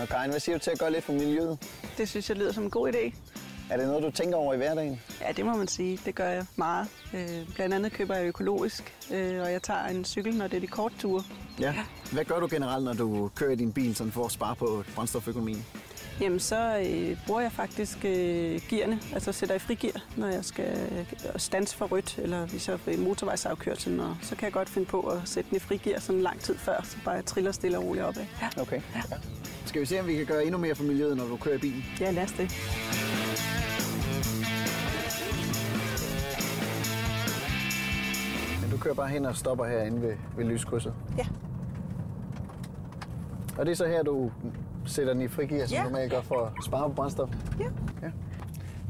Og Karin, hvad siger du til at gøre lidt for miljøet? Det synes jeg lyder som en god idé. Er det noget, du tænker over i hverdagen? Ja, det må man sige. Det gør jeg meget. Blandt andet køber jeg økologisk, og jeg tager en cykel, når det er de korte ture. Ja. Hvad gør du generelt, når du kører i din bil sådan for at spare på brændstoføkonomien? Jamen, så bruger jeg faktisk gearne, altså sætter i frigear, når jeg skal standse for rødt, eller hvis jeg er i motorvejsafkørsel, og så kan jeg godt finde på at sætte den i frigear sådan lang tid før, så bare triller stille og roligt opad. Ja. Okay. Ja. Skal vi se, om vi kan gøre endnu mere for miljøet, når du kører i bilen? Ja, lad os det. Men du kører bare hen og stopper herinde ved lyskrydset? Ja. Og det er så her, du sætter den i frigear, som du normalt gør for at spare på brændstof? Ja.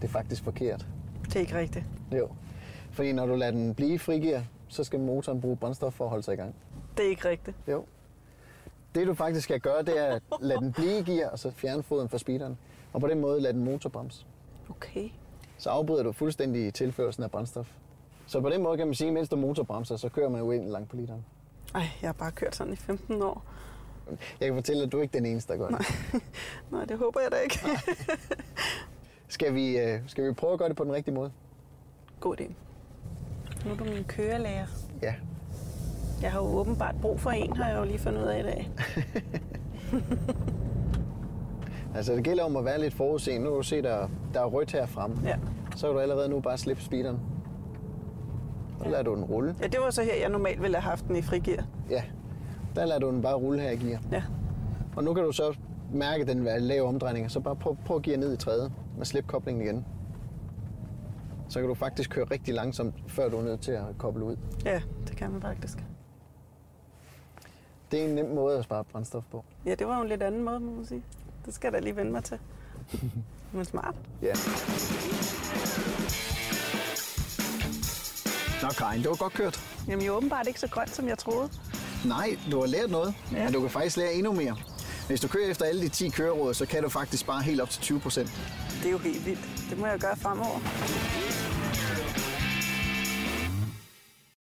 Det er faktisk forkert. Det er ikke rigtigt. Jo. Fordi når du lader den blive i frigear, så skal motoren bruge brændstof for at holde sig i gang. Det er ikke rigtigt. Jo. Det du faktisk skal gøre, det er at lade den blive i gear, og så fjerne foden fra speederen. Og på den måde lade den motorbremse. Okay. Så afbryder du fuldstændig tilførelsen af brændstof. Så på den måde kan man sige, at mens du motorbremser, så kører man uendelig langt på literen. Ej, jeg har bare kørt sådan i 15 år. Jeg kan fortælle, at du er ikke den eneste, der gør det. Nej, det håber jeg da ikke. Skal vi prøve at gøre det på den rigtige måde? God idé. Nu er du min kørelærer. Ja. Jeg har jo åbenbart brug for en, har jeg jo lige fundet ud af i dag. Altså, det gælder om at være lidt forudseende. Nu kan du se, der er rødt her fremme. Ja. Så kan du allerede nu bare slippe speederen. Så lader du den rulle. Ja, det var så her, jeg normalt ville have haft den i frigear. Ja, der lader du den bare rulle her i gear. Ja. Og nu kan du så mærke, at den vil lave omdrejninger. Så bare prøv at gear ned i træet og slip koblingen igen. Så kan du faktisk køre rigtig langsomt, før du er nødt til at koble ud. Ja, det kan man faktisk. Det er en nem måde at spare brændstof på. Ja, det var jo en lidt anden måde, må man sige. Det skal jeg da lige vende mig til. Men smart. Ja. Nå Karin, det var godt kørt. Jamen, jeg er åbenbart ikke så grønt, som jeg troede. Nej, du har lært noget, men du kan faktisk lære endnu mere. Hvis du kører efter alle de 10 køreråd, så kan du faktisk spare helt op til 20%. Det er jo helt vildt. Det må jeg gøre fremover.